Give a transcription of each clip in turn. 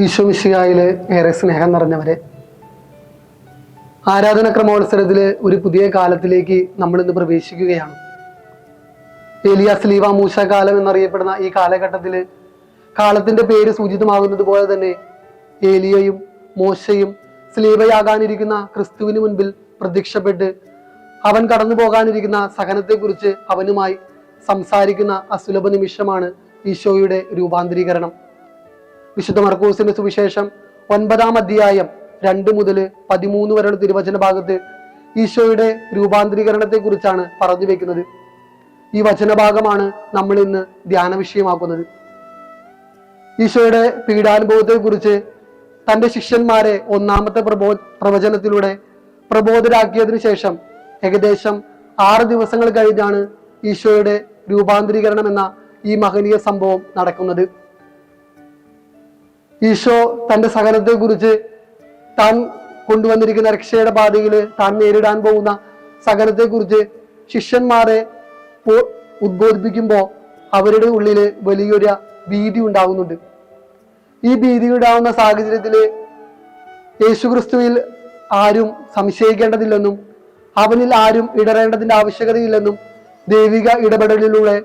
ഈശോ മിശിഹായില് ഏറെ സ്നേഹം നിറഞ്ഞവരെ, ആരാധന ക്രമോത്സരത്തില് ഒരു പുതിയ കാലത്തിലേക്ക് നമ്മൾ ഇന്ന് പ്രവേശിക്കുകയാണ്. ഏലിയ സ്ലീവ മൂശ കാലം എന്നറിയപ്പെടുന്ന ഈ കാലഘട്ടത്തില് കാലത്തിന്റെ പേര് സൂചിതമാകുന്നത് പോലെ തന്നെ ഏലിയയും മോശയും സ്ലീവയാകാനിരിക്കുന്ന ക്രിസ്തുവിന് മുൻപിൽ പ്രത്യക്ഷപ്പെട്ട് അവൻ കടന്നു പോകാനിരിക്കുന്ന സഹനത്തെക്കുറിച്ച് അവനുമായി സംസാരിക്കുന്ന അസുലഭ നിമിഷമാണ് ഈശോയുടെ രൂപാന്തരീകരണം. വിശുദ്ധ മർക്കോസിന്റെ സുവിശേഷം 9-ാം അധ്യായം 2 മുതൽ 13 വരെയുള്ള തിരുവചന ഭാഗത്ത് ഈശോയുടെ രൂപാന്തരീകരണത്തെ കുറിച്ചാണ് പറഞ്ഞു വെക്കുന്നത്. ഈ വചനഭാഗമാണ് നമ്മൾ ഇന്ന് ധ്യാന വിഷയമാക്കുന്നത്. ഈശോയുടെ പീഡാനുഭവത്തെ കുറിച്ച് തന്റെ ശിഷ്യന്മാരെ ഒന്നാമത്തെ പ്രവചനത്തിലൂടെ പ്രബോധരാക്കിയതിനു ശേഷം ഏകദേശം 6 ദിവസങ്ങൾ കഴിഞ്ഞാണ് ഈശോയുടെ രൂപാന്തരീകരണം എന്ന ഈ മഹനീയ സംഭവം നടക്കുന്നത്. ഈശോ തന്റെ സഹനത്തെ കുറിച്ച്, താൻ കൊണ്ടുവന്നിരിക്കുന്ന രക്ഷയുടെ പാതയിൽ താൻ നേരിടാൻ പോകുന്ന സഹനത്തെ കുറിച്ച് ശിഷ്യന്മാരെ ഉദ്ബോധിപ്പിക്കുമ്പോൾ അവരുടെ ഉള്ളില് വലിയൊരു ഭീതി ഉണ്ടാകുന്നുണ്ട്. ഈ ഭീതി ഉണ്ടാകുന്ന സാഹചര്യത്തില് യേശുക്രിസ്തുവിൽ ആരും സംശയിക്കേണ്ടതില്ലെന്നും അവനിൽ ആരും ഇടറേണ്ടതിന്റെ ആവശ്യകതയില്ലെന്നും ദൈവിക ഇടപെടലിലൂടെ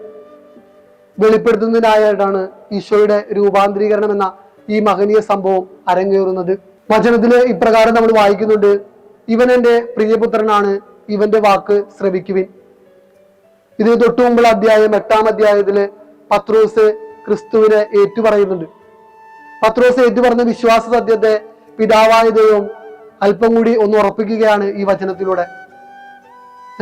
വെളിപ്പെടുത്തുന്നതിനായിട്ടാണ് ഈശോയുടെ രൂപാന്തരീകരണം എന്ന ഈ മഹനീയ സംഭവം അരങ്ങേറുന്നത്. വചനത്തില് ഇപ്രകാരം നമ്മൾ വായിക്കുന്നുണ്ട്: ഇവൻ എൻ്റെ പ്രിയപുത്രനാണ്, ഇവന്റെ വാക്ക് ശ്രവിക്കുവിൻ. ഇതിന് തൊട്ടു മുമ്പുള്ള അധ്യായം 8-ാം അധ്യായത്തില് പത്രോസ് ക്രിസ്തുവിനെ ഏറ്റുപറയുന്നുണ്ട്. പത്രോസ് ഏറ്റുപറഞ്ഞ വിശ്വാസ സത്യത്തെ പിതാവായ ദൈവം അല്പം കൂടി ഒന്ന് ഉറപ്പിക്കുകയാണ് ഈ വചനത്തിലൂടെ.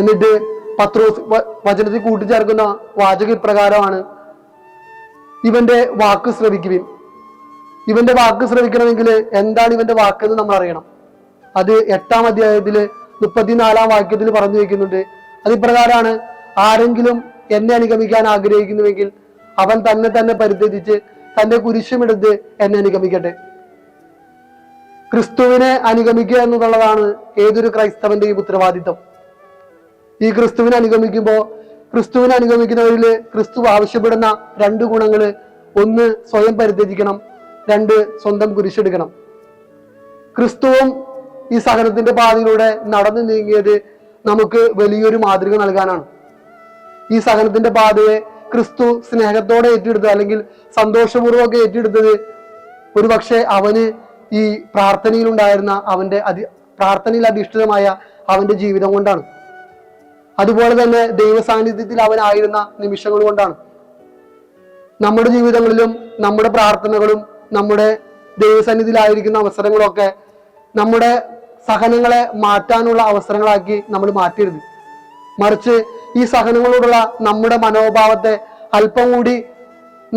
എന്നിട്ട് പത്രോസ് വചനത്തിൽ കൂട്ടിച്ചേർക്കുന്ന വാചക ഇപ്രകാരമാണ്: ഇവന്റെ വാക്ക് ശ്രവിക്കുവിൻ. ഇവന്റെ വാക്ക് ശ്രവിക്കണമെങ്കിൽ എന്താണ് ഇവന്റെ വാക്ക് എന്ന് നമ്മൾ അറിയണം. അത് 8-ാം അധ്യായത്തില് 34-ാം വാക്യത്തിൽ പറഞ്ഞു വെക്കുന്നുണ്ട്. അതിപ്രകാരമാണ്: ആരെങ്കിലും എന്നെ അനുഗമിക്കാൻ ആഗ്രഹിക്കുന്നുവെങ്കിൽ അവൻ തന്നെ പരിത്യജിച്ച് തന്റെ കുരിശുമെടുത്ത് എന്നെ അനുഗമിക്കട്ടെ. ക്രിസ്തുവിനെ അനുഗമിക്കുക എന്നുള്ളതാണ് ഏതൊരു ക്രൈസ്തവന്റെയും ഉത്തരവാദിത്വം. ഈ ക്രിസ്തുവിനെ അനുഗമിക്കുമ്പോൾ ക്രിസ്തുവിനെ അനുഗമിക്കുന്നവരില് ക്രിസ്തു ആവശ്യപ്പെടുന്ന 2 ഗുണങ്ങള്: 1 സ്വയം പരിത്യജിക്കണം, 2 സ്വന്തം കുരിശെടുക്കണം. ക്രിസ്തുവും ഈ സഹനത്തിന്റെ പാതയിലൂടെ നടന്നു നീങ്ങിയത് നമുക്ക് വലിയൊരു മാതൃക നൽകാനാണ്. ഈ സഹനത്തിന്റെ പാതയെ ക്രിസ്തു സ്നേഹത്തോടെ ഏറ്റെടുത്തത്, അല്ലെങ്കിൽ സന്തോഷപൂർവ്വമൊക്കെ ഏറ്റെടുത്തത് ഒരുപക്ഷെ അവന് ഈ പ്രാർത്ഥനയിലുണ്ടായിരുന്ന അവന്റെ പ്രാർത്ഥനയിൽ അധിഷ്ഠിതമായ അവന്റെ ജീവിതം കൊണ്ടാണ്. അതുപോലെ തന്നെ ദൈവ സാന്നിധ്യത്തിൽ അവനായിരുന്ന നിമിഷങ്ങൾ കൊണ്ടാണ്. നമ്മുടെ ജീവിതങ്ങളിലും നമ്മുടെ പ്രാർത്ഥനകളും നമ്മുടെ ദൈവസന്നിധിയിലായിരിക്കുന്ന അവസരങ്ങളൊക്കെ നമ്മുടെ സഹനങ്ങളെ മാറ്റാനുള്ള അവസരങ്ങളാക്കി നമ്മൾ മാറ്റരുത്. മറിച്ച് ഈ സഹനങ്ങളോടുള്ള നമ്മുടെ മനോഭാവത്തെ അല്പം കൂടി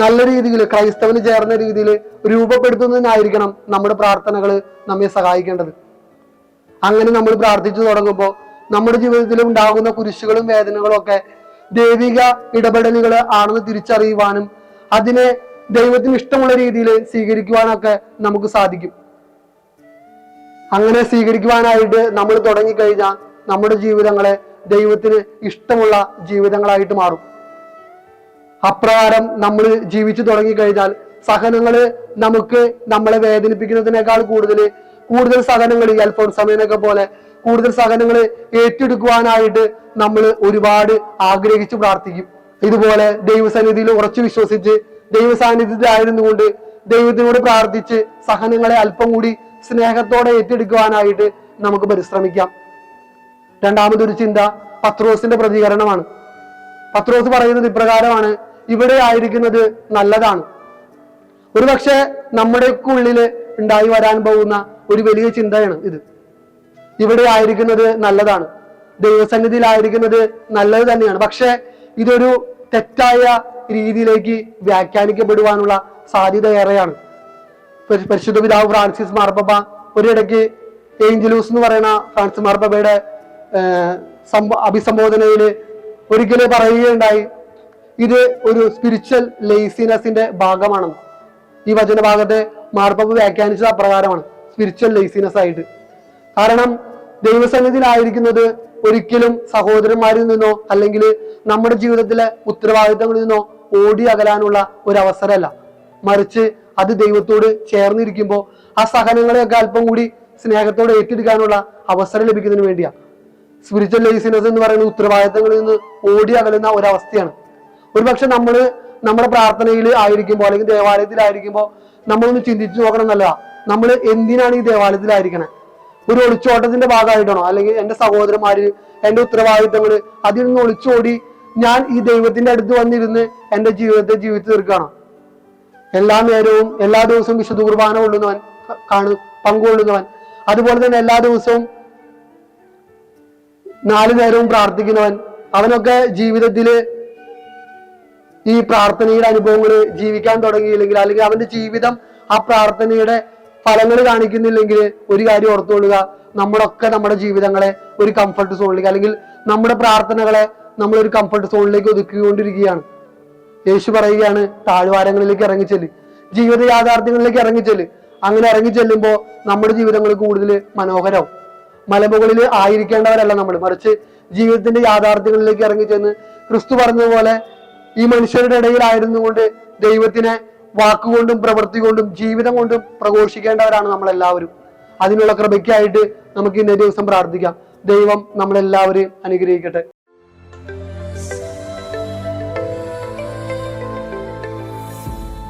നല്ല രീതിയിൽ, ക്രൈസ്തവന് ചേർന്ന രീതിയിൽ രൂപപ്പെടുത്തുന്നതിനായിരിക്കണം നമ്മുടെ പ്രാർത്ഥനകൾ നമ്മെ സഹായിക്കേണ്ടത്. അങ്ങനെ നമ്മൾ പ്രാർത്ഥിച്ചു തുടങ്ങുമ്പോൾ നമ്മുടെ ജീവിതത്തിൽ ഉണ്ടാകുന്ന കുരിശുകളും വേദനകളും ഒക്കെ ദൈവിക ഇടപെടലുകൾ ആണെന്ന് തിരിച്ചറിയുവാനും അതിനെ ദൈവത്തിന് ഇഷ്ടമുള്ള രീതിയിൽ സ്വീകരിക്കുവാനൊക്കെ നമുക്ക് സാധിക്കും. അങ്ങനെ സ്വീകരിക്കുവാനായിട്ട് നമ്മൾ തുടങ്ങിക്കഴിഞ്ഞാൽ നമ്മുടെ ജീവിതങ്ങളെ ദൈവത്തിന് ഇഷ്ടമുള്ള ജീവിതങ്ങളായിട്ട് മാറും. അപ്രകാരം നമ്മൾ ജീവിച്ചു തുടങ്ങിക്കഴിഞ്ഞാൽ സഹനങ്ങള് നമുക്ക് നമ്മളെ വേദനിപ്പിക്കുന്നതിനേക്കാൾ കൂടുതൽ സഹനങ്ങൾ, ഈ അൽഫോൻസാമേനൊക്കെ പോലെ കൂടുതൽ സഹനങ്ങൾ ഏറ്റെടുക്കുവാനായിട്ട് നമ്മൾ ഒരുപാട് ആഗ്രഹിച്ചു പ്രാർത്ഥിക്കും. ഇതുപോലെ ദൈവസന്നിധിയിൽ ഉറച്ചു വിശ്വസിച്ച് ദൈവ സാന്നിധ്യത്തിലായിരുന്നുകൊണ്ട് ദൈവത്തിനോട് പ്രാർത്ഥിച്ച് സഹനങ്ങളെ അല്പം കൂടി സ്നേഹത്തോടെ ഏറ്റെടുക്കുവാനായിട്ട് നമുക്ക് പരിശ്രമിക്കാം. രണ്ടാമതൊരു ചിന്ത പത്രോസിന്റെ പ്രതികരണമാണ്. പത്രോസ് പറയുന്നത് ഇപ്രകാരമാണ്: ഇവിടെ ആയിരിക്കുന്നത് നല്ലതാണ്. ഒരുപക്ഷെ നമ്മുടെയൊക്കെ ഉള്ളില് ഉണ്ടായി വരാൻ പോകുന്ന ഒരു വലിയ ചിന്തയാണ് ഇത്. ഇവിടെ ആയിരിക്കുന്നത് നല്ലതാണ്, ദൈവസന്നിധിയിലായിരിക്കുന്നത് നല്ലത് തന്നെയാണ്. പക്ഷെ ഇതൊരു തെറ്റായ രീതിയിലേക്ക് വ്യാഖ്യാനിക്കപ്പെടുവാനുള്ള സാധ്യത ഏറെയാണ്. പരിശുദ്ധ പിതാവ് ഫ്രാൻസിസ് മാർപ്പാപ്പ ഒരിടയ്ക്ക് ഏഞ്ചലൂസ് എന്ന് പറയുന്ന ഫ്രാൻസിസ് മാർപ്പാപ്പയുടെ അഭിസംബോധനയിൽ ഒരിക്കലും പറയുകയുണ്ടായി, ഇത് ഒരു സ്പിരിച്വൽ ലേസിനെസിന്റെ ഭാഗമാണെന്ന്. ഈ വചനഭാഗത്തെ മാർപ്പാപ്പ വ്യാഖ്യാനിച്ചത് അപ്രകാരമാണ്, സ്പിരിച്വൽ ലേസിനെസ് ആയിട്ട്. കാരണം ദൈവസന്നിധിയിലായിരിക്കുന്നത് ഒരിക്കലും സഹോദരന്മാരിൽ നിന്നോ അല്ലെങ്കിൽ നമ്മുടെ ജീവിതത്തിലെ ഉത്തരവാദിത്തങ്ങളിൽ നിന്നോ ഓടി അകലാനുള്ള ഒരു അവസരമല്ല. മറിച്ച് അത് ദൈവത്തോട് ചേർന്നിരിക്കുമ്പോൾ ആ സഹനങ്ങളെയൊക്കെ അല്പം കൂടി സ്നേഹത്തോടെ ഏറ്റെടുക്കാനുള്ള അവസരം ലഭിക്കുന്നതിന് വേണ്ടിയാണ്. സ്പിരിച്വൽ ലേസിനെസ് എന്ന് പറയുന്ന ഉത്തരവാദിത്തങ്ങളിൽ നിന്ന് ഓടി അകലുന്ന ഒരവസ്ഥയാണ്. ഒരുപക്ഷെ നമ്മുടെ പ്രാർത്ഥനയിൽ ആയിരിക്കുമ്പോൾ അല്ലെങ്കിൽ ദേവാലയത്തിലായിരിക്കുമ്പോൾ നമ്മളൊന്ന് ചിന്തിച്ചു നോക്കണം എന്നല്ല, നമ്മൾ എന്തിനാണ് ഈ ദേവാലയത്തിലായിരിക്കണേ? ഒരു ഒളിച്ചോട്ടത്തിന്റെ ഭാഗമായിട്ടാണോ? അല്ലെങ്കിൽ എന്റെ സഹോദരന്മാര്, എന്റെ ഉത്തരവാദിത്തങ്ങള്, അതിൽ നിന്ന് ഒളിച്ചോടി ഞാൻ ഈ ദൈവത്തിന്റെ അടുത്ത് വന്നിരുന്ന് എന്റെ ജീവിതത്തെ ജീവിച്ചു തീർക്കുകയാണോ? എല്ലാ നേരവും എല്ലാ ദിവസവും വിശുദ്ധ കുർബാന പങ്കുകൊള്ളുന്നവൻ, അതുപോലെ തന്നെ എല്ലാ ദിവസവും 4 നേരവും പ്രാർത്ഥിക്കുന്നവൻ, അവനൊക്കെ ജീവിതത്തില് ഈ പ്രാർത്ഥനയുടെ അനുഭവങ്ങൾ ജീവിക്കാൻ തുടങ്ങിയില്ലെങ്കിൽ, അല്ലെങ്കിൽ അവന്റെ ജീവിതം ആ പ്രാർത്ഥനയുടെ ഫലങ്ങൾ കാണിക്കുന്നില്ലെങ്കിൽ, ഒരു കാര്യം ഓർത്തുകൊള്ളുക, നമ്മുടെ ജീവിതങ്ങളെ ഒരു കംഫർട്ട് സോണിലേക്ക്, അല്ലെങ്കിൽ നമ്മുടെ പ്രാർത്ഥനകളെ നമ്മൾ ഒരു കംഫർട്ട് സോണിലേക്ക് ഒതുക്കിക്കൊണ്ടിരിക്കുകയാണ്. യേശു പറയുകയാണ്, താഴ്വാരങ്ങളിലേക്ക് ഇറങ്ങിച്ചെല്ല്, ജീവിത യാഥാർത്ഥ്യങ്ങളിലേക്ക് ഇറങ്ങിച്ചെല്ല്. അങ്ങനെ ഇറങ്ങിച്ചെല്ലുമ്പോൾ നമ്മുടെ ജീവിതങ്ങൾ കൂടുതൽ മനോഹരവും. മലമുകളിൽ ആയിരിക്കേണ്ടവരല്ല നമ്മൾ, മറിച്ച് ജീവിതത്തിന്റെ യാഥാർത്ഥ്യങ്ങളിലേക്ക് ഇറങ്ങിച്ചെന്ന് ക്രിസ്തു പറഞ്ഞതുപോലെ ഈ മനുഷ്യരുടെ ഇടയിലായിരുന്നുകൊണ്ട് ദൈവത്തിനെ വാക്കുകൊണ്ടും പ്രവൃത്തി കൊണ്ടും ജീവിതം കൊണ്ടും പ്രഘോഷിക്കേണ്ടവരാണ് നമ്മളെല്ലാവരും. അതിനുള്ള കൃപയ്ക്കായിട്ട് നമുക്ക് ഇന്നേ ദിവസം പ്രാർത്ഥിക്കാം. ദൈവം നമ്മളെല്ലാവരെയും അനുഗ്രഹിക്കട്ടെ.